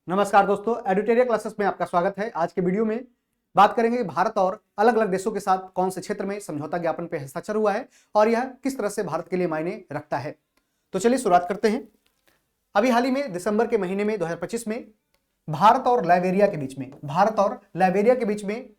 नमस्कार दोस्तों, editorial classes में आपका स्वागत है। आज के वीडियो में बात करेंगे भारत और अलग अलग देशों के साथ कौन से क्षेत्र में समझौता ज्ञापन पे हस्ताक्षर हुआ है और यह किस तरह से भारत के लिए मायने रखता है। तो चलिए शुरुआत करते हैं। अभी हाल ही में दिसंबर के महीने में 2025 में भारत और लाइबेरिया के बीच में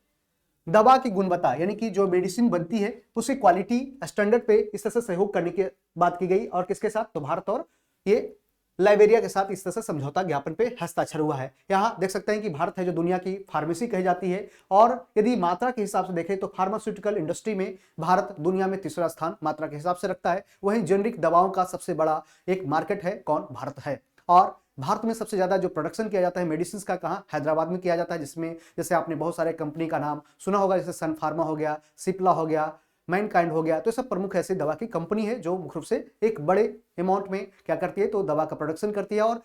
दवा की गुणवत्ता यानी कि जो मेडिसिन बनती है उसकी क्वालिटी स्टैंडर्ड पे इस तरह से सहयोग करने की बात की गई। और किसके साथ? तो भारत और ये लाइबेरिया के साथ इस तरह से समझौता ज्ञापन पे हस्ताक्षर हुआ है। यहाँ देख सकते हैं कि भारत है जो दुनिया की फार्मेसी कही जाती है और यदि मात्रा के हिसाब से देखें तो फार्मास्यूटिकल इंडस्ट्री में भारत दुनिया में तीसरा स्थान मात्रा के हिसाब से रखता है। वहीं जेनरिक दवाओं का सबसे बड़ा एक मार्केट है कौन? भारत है। और भारत में सबसे ज्यादा जो प्रोडक्शन किया जाता है मेडिसिन का कहाँ? हैदराबाद में किया जाता है, जिसमें जैसे आपने बहुत सारे कंपनी का नाम सुना होगा, जैसे सन फार्मा हो गया, सिप्ला हो गया, मैनकाइंड हो गया। तो सब प्रमुख ऐसी दवा की कंपनी है जो मुख्य रूप से एक बड़े अमाउंट में क्या करती है, तो दवा का प्रोडक्शन करती है और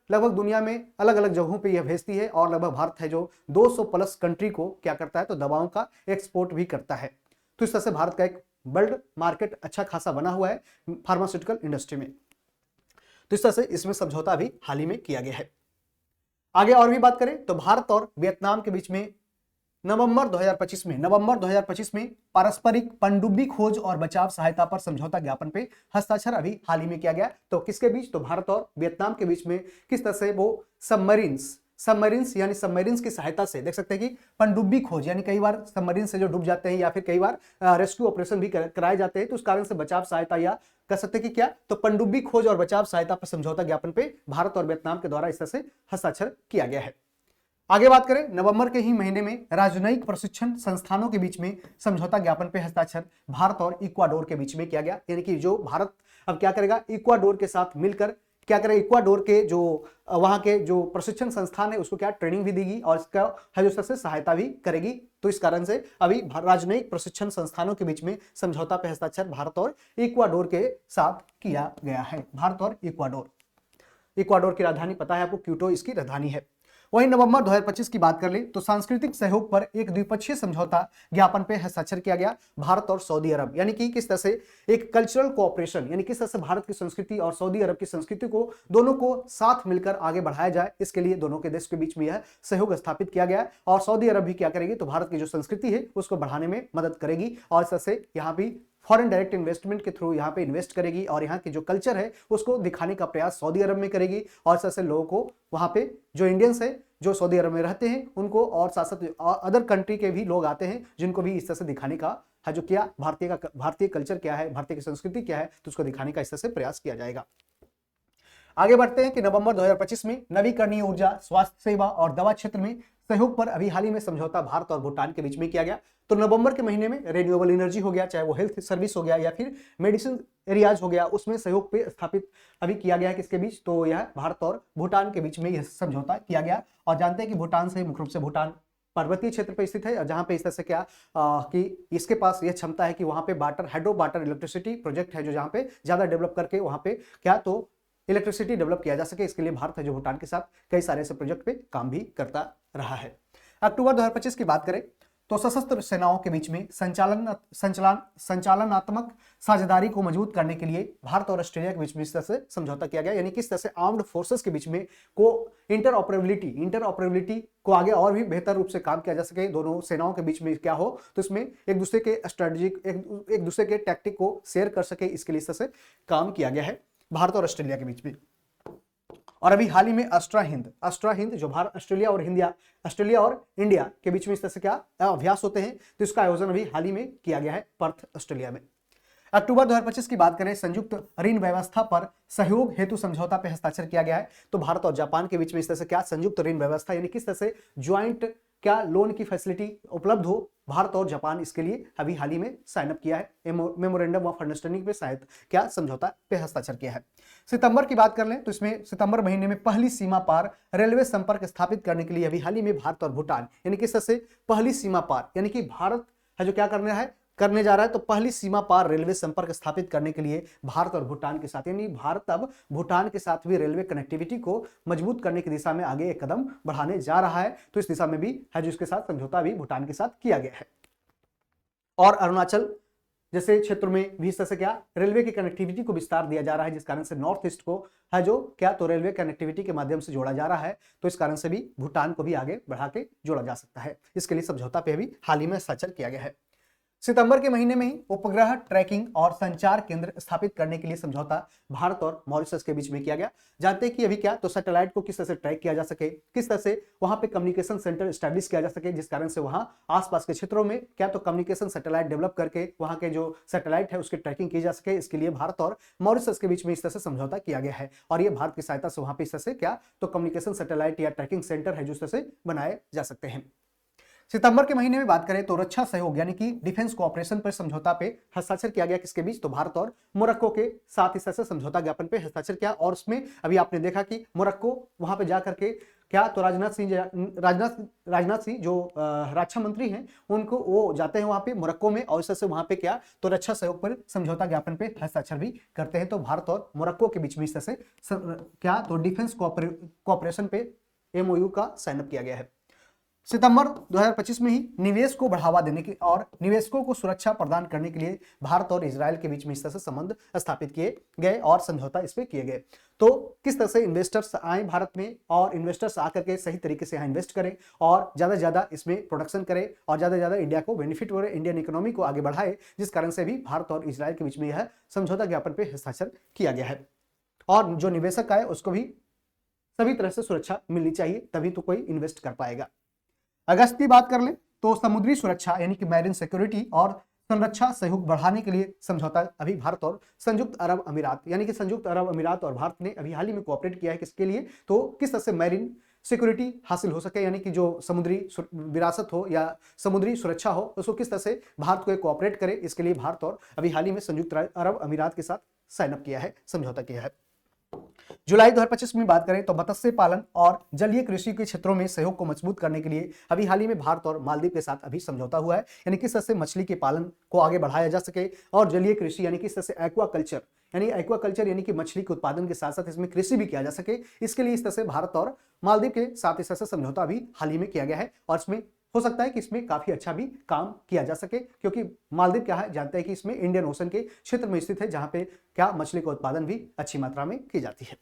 लगभग दुनिया में अलग अलग जगहों पे यह भेजती है। और लगभग भारत है जो 200 प्लस कंट्री को क्या करता है, तो दवाओं का एक्सपोर्ट भी करता है। तो इस तरह से भारत का एक वर्ल्ड मार्केट अच्छा खासा बना हुआ है फार्मास्यूटिकल इंडस्ट्री में। तो इस तरह से इसमें समझौता अभी हाल ही में किया गया है। आगे और भी बात करें तो भारत और वियतनाम के बीच में नवंबर 2025 में पारस्परिक पनडुब्बी खोज और बचाव सहायता पर समझौता ज्ञापन पे हस्ताक्षर अभी हाल ही में किया गया। तो किसके बीच? तो भारत और वियतनाम के बीच में किस तरह से वो सबमरीन्स की सहायता से देख सकते हैं कि पनडुब्बी खोज यानी कई बार सबमरीन से जो डूब जाते हैं या फिर कई बार रेस्क्यू ऑपरेशन भी कराए जाते हैं, तो उस कारण से बचाव सहायता या कह सकते हैं कि क्या, तो पनडुब्बी खोज और बचाव सहायता पर समझौता ज्ञापन पे भारत और वियतनाम के द्वारा इस तरह से हस्ताक्षर किया गया है। आगे बात करें, नवंबर के ही महीने में राजनयिक प्रशिक्षण संस्थानों के बीच में समझौता ज्ञापन पे हस्ताक्षर भारत और इक्वाडोर के बीच में किया गया। यानी कि जो भारत अब क्या करेगा, इक्वाडोर के साथ मिलकर क्या करेगा, इक्वाडोर के जो वहां के जो प्रशिक्षण संस्थान है उसको क्या ट्रेनिंग भी देगी और इसका है जो सबसे सहायता भी करेगी। तो इस कारण से अभी राजनयिक प्रशिक्षण संस्थानों के बीच में समझौता पे हस्ताक्षर भारत और इक्वाडोर के साथ किया गया है। भारत और इक्वाडोर की राजधानी पता है आपको, क्यूटो इसकी राजधानी है। वहीं नवंबर 2025 की बात कर ले तो सांस्कृतिक सहयोग पर एक द्विपक्षीय समझौता ज्ञापन पे हस्ताक्षर किया गया भारत और सऊदी अरब। यानी कि किस तरह से एक कल्चरल कोऑपरेशन यानी किस तरह से भारत की संस्कृति और सऊदी अरब की संस्कृति को दोनों को साथ मिलकर आगे बढ़ाया जाए, इसके लिए दोनों के देश के बीच में यह सहयोग स्थापित किया गया। और सऊदी अरब भी क्या करेगी, तो भारत की जो संस्कृति है उसको बढ़ाने में मदद करेगी और इस तरह से यहाँ भी फॉरेन डायरेक्ट इन्वेस्टमेंट के थ्रू यहाँ पे इन्वेस्ट करेगी और यहाँ की जो कल्चर है उसको दिखाने का प्रयास सऊदी अरब में करेगी। और इस तरह से लोगों को वहाँ पे जो इंडियंस है जो सऊदी अरब में रहते हैं उनको और साथ साथ अदर कंट्री के भी लोग आते हैं जिनको भी इस तरह से दिखाने का है जो क्या भारतीय कल्चर क्या है, भारतीय की संस्कृति क्या है, तो उसको दिखाने का इस तरह से प्रयास किया जाएगा। आगे बढ़ते हैं कि नवंबर 2025 में नवीकरणीय ऊर्जा, स्वास्थ्य सेवा और दवा क्षेत्र में सहयोग पर अभी हाल ही में समझौता भारत और भूटान के बीच में किया गया। तो नवंबर के महीने में रिन्यूएबल एनर्जी हो गया, चाहे वो हेल्थ सर्विस हो गया या फिर मेडिसिन एरियाज हो गया, उसमें सहयोग पे स्थापित अभी किया गया है किसके बीच, तो यह भारत और भूटान के बीच में यह समझौता किया गया। और जानते हैं कि भूटान से मुख्य रूप से भूटान पर्वतीय क्षेत्र पर स्थित है, जहां पे इस तरह से क्या कि इसके पास यह क्षमता है कि वहां पे हाइड्रो वाटर इलेक्ट्रिसिटी प्रोजेक्ट है जो जहां पे ज्यादा डेवलप करके वहां पे क्या तो इलेक्ट्रिसिटी डेवलप किया जा सके। इसके लिए भारत है जो भूटान के साथ कई सारे ऐसे प्रोजेक्ट पे काम भी करता रहा है। अक्टूबर 2025 की बात करें तो सशस्त्र सेनाओं के बीच में संचालनात्मक साझेदारी को मजबूत करने के लिए भारत और ऑस्ट्रेलिया के बीच में इस तरह से समझौता किया गया। यानी किस तरह से आर्म्ड फोर्सेस के बीच में को इंटरऑपरेबिलिटी को आगे और भी बेहतर रूप से काम किया जा सके, दोनों सेनाओं के बीच में क्या हो तो इसमें एक दूसरे के स्ट्रेटेजिक एक दूसरे के टैक्टिक को शेयर कर सके, इसके लिए इस तरह से काम किया गया है भारत और ऑस्ट्रेलिया के बीच में। और अभी हाल ही में अस्ट्रा हिंद जो भारत ऑस्ट्रेलिया और इंडिया के बीच में इस तरह से क्या अभ्यास होते हैं, तो इसका आयोजन अभी हाल ही में किया गया है पर्थ ऑस्ट्रेलिया में। अक्टूबर 2025 की बात करें, संयुक्त ऋण व्यवस्था पर सहयोग हेतु समझौता पर हस्ताक्षर किया गया है। तो भारत और जापान के बीच में इस तरह से क्या संयुक्त ऋण व्यवस्था यानी किस तरह से ज्वाइंट क्या लोन की फैसिलिटी उपलब्ध हो, भारत और जापान इसके लिए अभी हाल ही में साइन अप किया है, मेमोरेंडम ऑफ अंडरस्टैंडिंग पे शायद क्या समझौता पे हस्ताक्षर किया है। सितंबर की बात कर लें तो इसमें सितंबर महीने में पहली सीमा पार रेलवे संपर्क स्थापित करने के लिए अभी हाल ही में भारत और भूटान यानी किस तरह से पहली सीमा पार यानी कि भारत है जो क्या करने जा रहा है, तो पहली सीमा पार रेलवे संपर्क स्थापित करने के लिए भारत और भूटान के साथ यानी भारत अब भूटान के साथ भी रेलवे कनेक्टिविटी को मजबूत करने की दिशा में आगे एक कदम बढ़ाने जा रहा है। तो इस दिशा में भी है जो इसके साथ समझौता भी भूटान के साथ किया गया है। और अरुणाचल जैसे क्षेत्रों में भी इस तरह से क्या रेलवे की कनेक्टिविटी को विस्तार दिया जा रहा है, जिस कारण से नॉर्थ ईस्ट को है जो क्या तो रेलवे कनेक्टिविटी के माध्यम से जोड़ा जा रहा है, तो इस कारण से भी भूटान को भी आगे बढ़ा के जोड़ा जा सकता है। इसके लिए समझौता पे भी हाल ही में हस्ताक्षर किया गया है। सितंबर के महीने में ही उपग्रह ट्रैकिंग और संचार केंद्र स्थापित करने के लिए समझौता भारत और मॉरिशस के बीच में किया गया। जानते हैं कि अभी क्या तो सैटेलाइट को किस तरह से ट्रैक किया जा सके, किस तरह से वहां पे कम्युनिकेशन सेंटर स्टैब्लिश किया जा सके, जिस कारण से वहां आसपास के क्षेत्रों में क्या तो कम्युनिकेशन सैटेलाइट डेवलप करके वहां के जो सैटेलाइट है उसकी ट्रैकिंग की जा सके। इसके लिए भारत और मॉरिशस के बीच में इस तरह से समझौता किया गया है और ये भारत की सहायता से वहां पे इस तरह से क्या तो कम्युनिकेशन सैटेलाइट या ट्रैकिंग सेंटर है जो इस तरह से बनाए जा सकते हैं। सितंबर के महीने में बात करें तो रक्षा सहयोग यानी कि डिफेंस कोऑपरेशन पर समझौता पे हस्ताक्षर किया गया। किसके बीच तो भारत और मोरक्को के साथ इस तरह से समझौता ज्ञापन पे हस्ताक्षर किया और उसमें अभी आपने देखा कि मोरक्को वहां पे जाकर के क्या तो राजनाथ सिंह जो रक्षा मंत्री हैं उनको वो जाते हैं वहां पे मोरक्को में और इस तरह से वहां पे क्या तो रक्षा सहयोग पर समझौता ज्ञापन पे हस्ताक्षर भी करते हैं। तो भारत और मोरक्को के बीच में इस तरह से क्या तो डिफेंस कोऑपरेशन पे MOU का साइन अप किया गया है। सितंबर 2025 में ही निवेश को बढ़ावा देने की और निवेशकों को सुरक्षा प्रदान करने के लिए भारत और इजराइल के बीच में इस तरह से संबंध स्थापित किए गए और समझौता इस पे किए गए। तो किस तरह से इन्वेस्टर्स आए भारत में और इन्वेस्टर्स आकर के सही तरीके से यहाँ इन्वेस्ट करें और ज्यादा से ज्यादा इसमें प्रोडक्शन करें और ज्यादा से ज्यादा इंडिया को बेनिफिट हो रहे, इंडियन इकोनॉमी को आगे बढ़ाए, जिस कारण से भी भारत और इजराइल के बीच में यह समझौता ज्ञापन पे हस्ताक्षर किया गया है। और जो निवेशक आए उसको भी सभी तरह से सुरक्षा मिलनी चाहिए, तभी तो कोई इन्वेस्ट कर पाएगा। अगस्त की बात कर ले तो समुद्री सुरक्षा यानी कि मैरिन सिक्योरिटी और संरक्षा सहयोग बढ़ाने के लिए समझौता अभी भारत और संयुक्त अरब अमीरात यानी कि संयुक्त अरब अमीरात और भारत ने अभी हाल ही में कोऑपरेट किया है। किसके लिए तो किस तरह से मैरिन सिक्योरिटी हासिल हो सके यानी कि जो समुद्री विरासत हो या समुद्री सुरक्षा हो उसको किस तरह से भारत को कोऑपरेट करे, इसके लिए भारत और अभी हाल ही में संयुक्त अरब अमीरात के साथ साइन अप किया है, समझौता किया है। जुलाई 2025 में बात करें तो मत्स्य पालन और जलीय कृषि के क्षेत्रों में सहयोग को मजबूत करने के लिए अभी हाल ही में भारत और मालदीव के साथ अभी समझौता हुआ है। यानी किस तरह से मछली के पालन को आगे बढ़ाया जा सके और जलीय कृषि यानी किस तरह से एक्वाकल्चर यानी कि मछली के उत्पादन के साथ साथ इसमें कृषि भी किया जा सके, इसके लिए इस तरह से भारत और मालदीव के साथ इस तरह से समझौता अभी हाल ही में किया गया है और इसमें हो सकता है कि इसमें काफी अच्छा भी काम किया जा सके, क्योंकि मालदीव क्या है जानते हैं कि इसमें इंडियन ओशन के क्षेत्र में स्थित है जहां पे क्या मछली का उत्पादन भी अच्छी मात्रा में की जाती है।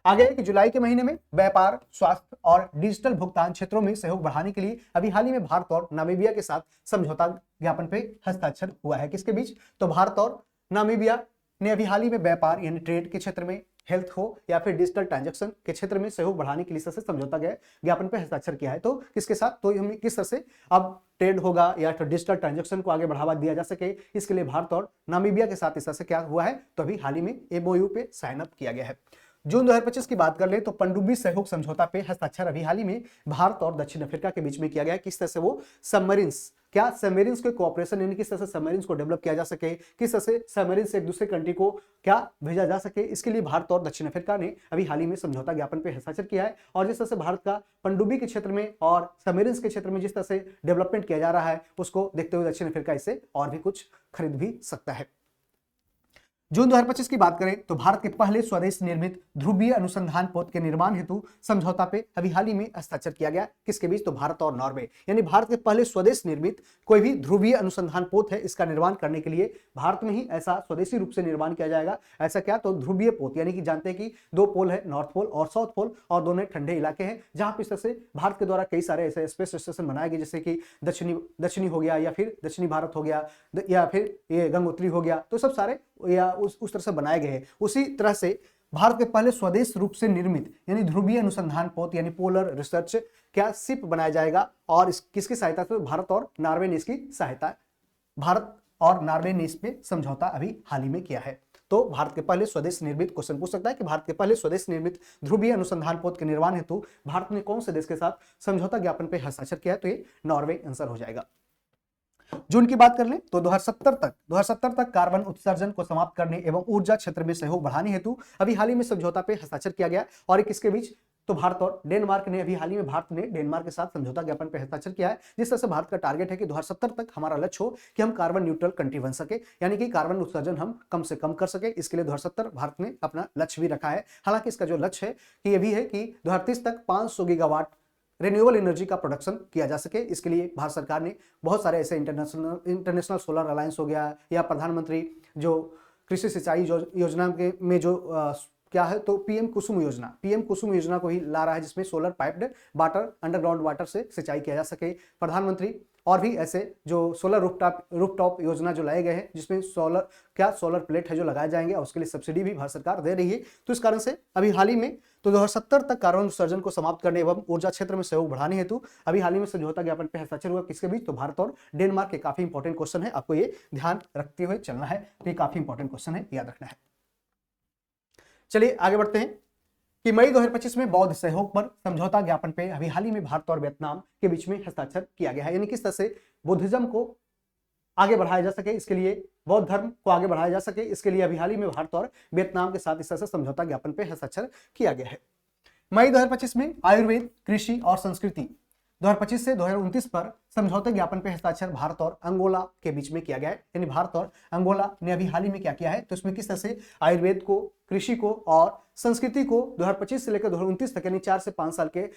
आगे कि जुलाई के महीने में व्यापार, स्वास्थ्य और डिजिटल भुगतान क्षेत्रों में सहयोग बढ़ाने के लिए अभी हाल ही में भारत और नामीबिया के साथ समझौता ज्ञापन पे हस्ताक्षर हुआ है। किसके बीच तो भारत और नामीबिया ने अभी हाल ही में व्यापार यानी ट्रेड के क्षेत्र में, हेल्थ हो या फिर डिजिटल ट्रांजैक्शन के क्षेत्र में सहयोग बढ़ाने के लिए से समझौता ज्ञापन पे हस्ताक्षर किया है। तो किसके साथ तो हम किस तरह से अब ट्रेड होगा या फिर डिजिटल ट्रांजैक्शन को आगे बढ़ावा दिया जा सके, इसके लिए भारत और नामीबिया के साथ इस तरह से क्या हुआ है तो अभी हाल ही में MOU पे साइन अप किया गया है। जून 2025 की बात कर ले तो पनडुब्बी सहयोग समझौता पे हस्ताक्षर अभी हाल ही में भारत और दक्षिण अफ्रीका के बीच में किया गया है। किस तरह से वो सबमरीन्स के कोऑपरेशन यानी किस तरह से सबमरीन्स को डेवलप किया जा सके, किस तरह से सबमरीन्स से एक दूसरे कंट्री को क्या भेजा जा सके, इसके लिए भारत और दक्षिण अफ्रीका ने अभी हाल ही में समझौता ज्ञापन पे हस्ताक्षर किया है। और जिस तरह से भारत का पनडुब्बी के क्षेत्र में और सबमरीन्स के क्षेत्र में जिस तरह से डेवलपमेंट किया जा रहा है उसको देखते हुए दक्षिण अफ्रीका इससे और भी कुछ खरीद भी सकता है। जून 2025 की बात करें तो भारत के पहले स्वदेश निर्मित ध्रुवीय अनुसंधान पोत के निर्माण हेतु समझौता पे अभी हाल ही में हस्ताक्षर किया गया। किसके बीच तो भारत और नॉर्वे, यानी भारत के पहले स्वदेश निर्मित कोई भी ध्रुवीय अनुसंधान पोत है इसका निर्माण करने के लिए भारत में ही ऐसा स्वदेशी रूप से निर्माण किया जाएगा। ऐसा क्या तो ध्रुवीय पोत यानी कि जानते हैं कि 2 पोल है, नॉर्थ पोल और साउथ पोल, और दोनों ठंडे इलाके हैं जहां पर इस तरह से भारत के द्वारा कई सारे ऐसे स्पेस स्टेशन बनाए गए, जैसे कि दक्षिणी हो गया या फिर दक्षिणी भारत हो गया या फिर ये गंगोत्री हो गया, तो सब सारे या उस तरह से बनाए गए हैं। उसी तरह से भारत के पहले स्वदेश रूप से निर्मित यानी ध्रुवीय अनुसंधान पोत यानी पोलर रिसर्च क्या शिप बनाया जाएगा और किसकी सहायता से भारत और नॉर्वे ने इसकी सहायता, भारत और नॉर्वे ने इस पे समझौता अभी हाल ही में किया है। तो भारत के पहले स्वदेश निर्मित, क्वेश्चन पूछ सकता है कि भारत के पहले स्वदेश निर्मित ध्रुवीय अनुसंधान पोत के निर्माण हेतु भारत ने कौन से देश के साथ समझौता ज्ञापन पे हस्ताक्षर किया है, तो ये नॉर्वे आंसर हो जाएगा। जून की बात कर लें तो 2070 तक कार्बन उत्सर्जन को समाप्त करने एवं ऊर्जा क्षेत्र में सहयोग बढ़ाने हेतु अभी हाल ही में समझौता पे हस्ताक्षर किया गया। और किसके बीच तो भारत और डेनमार्क ने अभी हाल ही में भारत ने डेनमार्क के साथ समझौता ज्ञापन पे हस्ताक्षर किया है। जिस तरह से भारत का टारगेट है कि 2070 तक हमारा लक्ष्य हो कि हम कार्बन न्यूट्रल कंट्री बन सके, यानी कि कार्बन उत्सर्जन हम कम से कम कर सके। इसके लिए 2070 भारत ने अपना लक्ष्य भी रखा है। हालांकि इसका जो लक्ष्य है कि ये भी है कि 2030 तक 500 गीगावाट रिन्यूएबल एनर्जी का प्रोडक्शन किया जा सके। इसके लिए भारत सरकार ने बहुत सारे ऐसे इंटरनेशनल सोलर अलायंस हो गया या प्रधानमंत्री जो कृषि सिंचाई योजना के में जो क्या है तो पीएम कुसुम योजना को ही ला रहा है, जिसमें solar piped water underground water से सिंचाई किया जा सके। प्रधानमंत्री और भी ऐसे जो सोलर रूफटॉप योजना जो लाए गए हैं, जिसमें सोलर प्लेट है जो लगाए जाएंगे और उसके लिए सब्सिडी भी भारत सरकार दे रही है। तो इस कारण से अभी हाल ही में तो 2070 तक कार्बन उत्सर्जन को समाप्त करने एवं ऊर्जा क्षेत्र में सहयोग बढ़ाने हेतु अभी हाल ही में समझौता ज्ञापन पे हस्ताक्षर हुआ। किसके बीच? तो भारत और डेनमार्क के। काफी इंपॉर्टेंट क्वेश्चन है, आपको ये ध्यान रखते हुए चलना है। तो ये काफी इंपॉर्टेंट क्वेश्चन है, याद रखना है। चलिए आगे बढ़ते हैं कि मई 2025 में बौद्ध सहयोग पर समझौता ज्ञापन पे अभी हाल ही में भारत और वियतनाम के बीच में हस्ताक्षर किया गया है। यानी किस तरह से बुद्धिज्म को आगे बढ़ाया जा सके, इसके लिए बौद्ध धर्म को आगे बढ़ाया जा सके, इसके लिए अभी हाल ही में भारत और वियतनाम के साथ इस तरह से समझौता ज्ञापन पे हस्ताक्षर किया गया है। मई 2025 में आयुर्वेद, कृषि और संस्कृति 2025 से 2029 पर समझौते ज्ञापन पे हस्ताक्षर भारत और अंगोला के बीच में किया गया है। यानी भारत और अंगोला ने अभी हाल ही में क्या किया है, तो इसमें किस तरह से आयुर्वेद को, कृषि को और संस्कृति को 2025 से लेकर 2029 तक यानी 4 से 5 साल के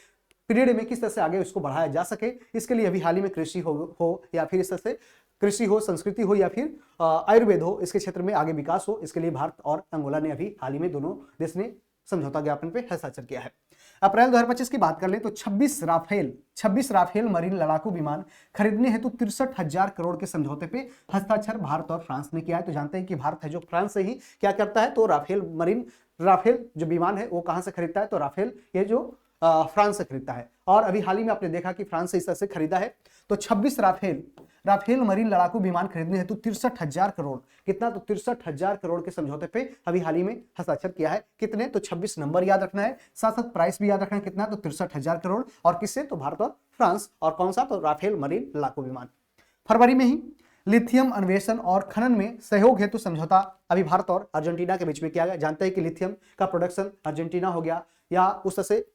पीरियड में किस तरह से आगे उसको बढ़ाया जा सके, इसके लिए अभी हाल ही में कृषि हो या फिर इस तरह से कृषि हो, संस्कृति हो या फिर आयुर्वेद हो, इसके क्षेत्र में आगे विकास हो, इसके लिए भारत और अंगोला ने अभी हाल ही में दोनों देश ने समझौता ज्ञापन पे हस्ताक्षर किया है। अप्रैल 2025 की बात कर ले तो 26 राफेल मरीन लड़ाकू विमान खरीदने हेतु 63,000 करोड़ के समझौते पे हस्ताक्षर भारत और फ्रांस ने किया है। तो जानते हैं कि भारत है जो फ्रांस से ही क्या करता है, तो राफेल जो विमान है वो कहां से खरीदता है, तो राफेल ये जो फ्रांस से खरीदता है। और अभी हाल ही में आपने देखा कि फ्रांस से इस तरह से खरीदा है। तो 26 राफेल मरीन लड़ाकू विमान खरीदने हेतु 63,000 करोड़, कितना, तो 63,000 करोड़ के समझौते पे अभी हाल ही में हस्ताक्षर किया है। कितने, तो 26 नंबर याद रखना है, साथ साथ प्राइस भी याद रखना है, कितना, तो 63,000 करोड़। और किससे, तो भारत और फ्रांस। और कौन सा, तो राफेल मरीन लड़ाकू विमान। फरवरी में ही लिथियम अन्वेषण और खनन में सहयोग हेतु समझौता अभी भारत और अर्जेंटीना के बीच में किया गया। जानते हैं कि लिथियम का प्रोडक्शन अर्जेंटीना हो गया या उस तरह से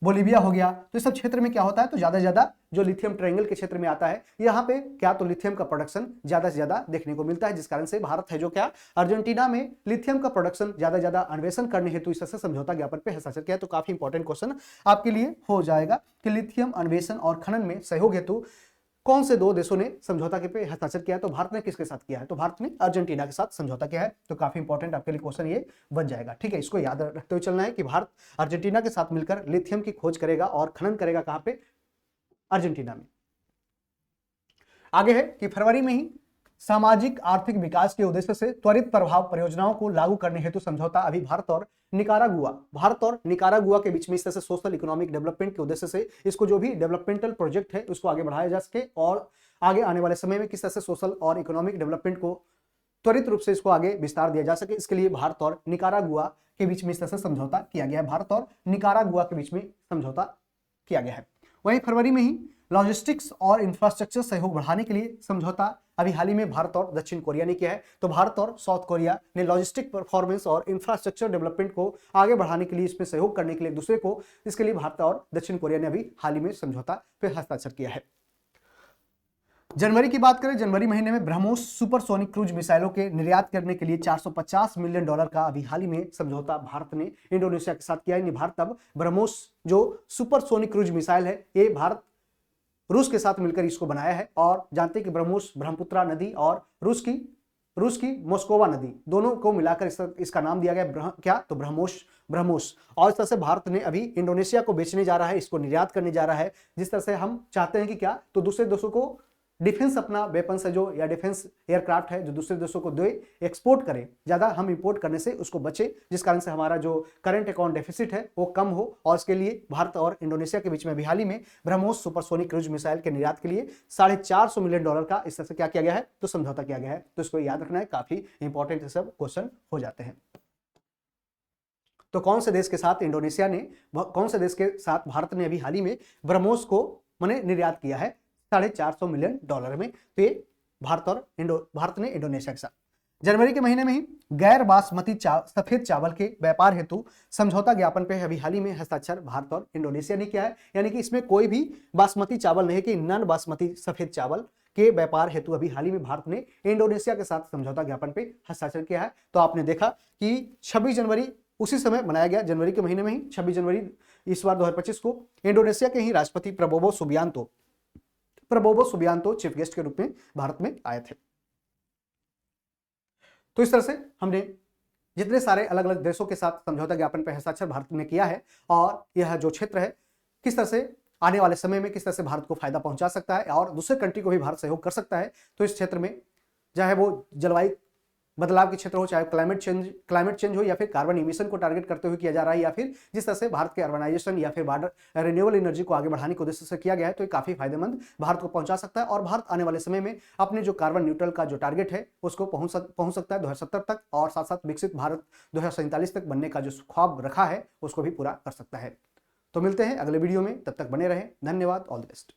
बोलीविया हो गया, तो इस सब क्षेत्र में क्या होता है, तो ज्यादा से ज्यादा जो लिथियम ट्रायंगल के क्षेत्र में आता है, यहाँ पे क्या, तो लिथियम का प्रोडक्शन ज्यादा से ज्यादा देखने को मिलता है, जिस कारण से भारत है जो क्या अर्जेंटीना में लिथियम का प्रोडक्शन ज्यादा से ज्यादा अन्वेषण करने हेतु इस तरह से समझौता ज्ञापन पे हस्ताक्षर किया। तो काफी इंपॉर्टेंट क्वेश्चन आपके लिए हो जाएगा कि लिथियम अन्वेषण और खनन में सहयोग हेतु कौन से दो देशों ने समझौता के पे हस्ताक्षर किया है, तो भारत ने किसके साथ किया है, तो भारत ने अर्जेंटीना के साथ समझौता किया है। तो काफी इंपॉर्टेंट आपके लिए क्वेश्चन ये बन जाएगा। ठीक है, इसको याद रखते हुए चलना है कि भारत अर्जेंटीना के साथ मिलकर लिथियम की खोज करेगा और खनन करेगा कहां पे, अर्जेंटीना में। आगे है कि फरवरी में ही सामाजिक आर्थिक विकास के उद्देश्य से त्वरित प्रभाव परियोजनाओं को लागू करने हेतु समझौता अभी भारत और निकारागुआ के बीच में इस तरह से सोशल इकोनॉमिक डेवलपमेंट के उद्देश्य से इसको जो भी डेवलपमेंटल प्रोजेक्ट है उसको आगे बढ़ाया जा सके और आगे आने वाले समय में किस तरह से सोशल और इकोनॉमिक डेवलपमेंट को त्वरित रूप से इसको आगे विस्तार दिया जा सके, इसके लिए भारत और निकारागुआ के बीच में इस तरह से समझौता किया गया है। भारत और निकारागुआ के बीच में समझौता किया गया है। वहीं फरवरी में ही लॉजिस्टिक्स और इंफ्रास्ट्रक्चर सहयोग बढ़ाने के लिए समझौता अभी हाल ही में भारत और दक्षिण कोरिया ने किया है। तो भारत और साउथ कोरिया ने लॉजिस्टिक परफॉर्मेंस और इंफ्रास्ट्रक्चर डेवलपमेंट को आगे बढ़ाने के लिए, इसमें सहयोग करने के लिए एक दूसरे को, इसके लिए भारत और दक्षिण कोरिया ने अभी हाल ही में समझौता पे हस्ताक्षर किया है। जनवरी की बात करें, जनवरी महीने में ब्रह्मोस सुपरसोनिक क्रूज मिसाइलों के निर्यात करने के लिए $450 मिलियन का अभी हाल ही में समझौता भारत ने इंडोनेशिया के साथ किया है। भारत अब ब्रह्मोस जो सुपरसोनिक क्रूज मिसाइल है, ये भारत रूस के साथ मिलकर इसको बनाया है। और जानते हैं कि ब्रह्मोस ब्रह्मपुत्रा नदी और रूस की मोस्कोवा नदी दोनों को मिलाकर इसका नाम दिया गया क्या, तो ब्रह्मोस। और इस तरह से भारत ने अभी इंडोनेशिया को बेचने जा रहा है, इसको निर्यात करने जा रहा है। जिस तरह से हम चाहते हैं कि क्या, तो दूसरे देशों को डिफेंस अपना वेपन है जो या डिफेंस एयरक्राफ्ट है जो दूसरे देशों को दे, एक्सपोर्ट करें, ज्यादा हम इंपोर्ट करने से उसको बचे, जिस कारण से हमारा जो करंट अकाउंट डेफिसिट है वो कम हो। और इसके लिए भारत और इंडोनेशिया के बीच में हाल ही में ब्रह्मोस सुपरसोनिक क्रूज मिसाइल के निर्यात के लिए $450 मिलियन का इस तरह से क्या किया गया है, तो समझौता किया गया है। तो इसको याद रखना है, काफी इंपॉर्टेंट सब क्वेश्चन हो जाते हैं। तो कौन से देश के साथ भारत ने अभी हाल ही में ब्रह्मोस को निर्यात किया है $450 मिलियन में, तो ये भारत ने इंडोनेशिया के साथ। जनवरी के महीने में ही गैर बासमती सफेद चावल के व्यापार हेतु समझौता ज्ञापन पे अभी हाल ही में हस्ताक्षर भारत और इंडोनेशिया ने किया है। यानी कि इसमें कोई भी बासमती चावल नहीं है कि नॉन बासमती सफेद चावल के व्यापार हेतु अभी हाल ही में भारत ने इंडोनेशिया के साथ समझौता ज्ञापन पे हस्ताक्षर किया है। तो आपने देखा कि 26 जनवरी उसी समय मनाया गया, जनवरी के महीने में ही 26 जनवरी इस बार 2025 को इंडोनेशिया के ही राष्ट्रपति प्रबोवो सुबियांतो चीफ गेस्ट के रूप में भारत में आए थे। तो इस तरह से हमने जितने सारे अलग अलग देशों के साथ समझौता ज्ञापन पर हस्ताक्षर भारत ने किया है और यह जो क्षेत्र है किस तरह से आने वाले समय में किस तरह से भारत को फायदा पहुंचा सकता है और दूसरे कंट्री को भी भारत सहयोग कर सकता है। तो इस क्षेत्र में चाहे वो जलवायु बदलाव के क्षेत्र हो, चाहे क्लाइमेट चेंज हो या फिर कार्बन इमिशन को टारगेट करते हुए किया जा रहा है, या फिर जिस तरह से भारत के अर्बनाइजेशन या फिर रिन्यूएबल एनर्जी को आगे बढ़ाने के उद्देश्य से किया गया है, तो ये काफी फायदेमंद भारत को पहुंचा सकता है और भारत आने वाले समय में अपने जो कार्बन न्यूट्रल का जो टारगेट है उसको पहुंच सकता है 2070 तक, और साथ साथ विकसित भारत 2047 तक बनने का जो ख्वाब रखा है उसको भी पूरा कर सकता है। तो मिलते हैं अगले वीडियो में, तब तक बने रहें। धन्यवाद। All the best.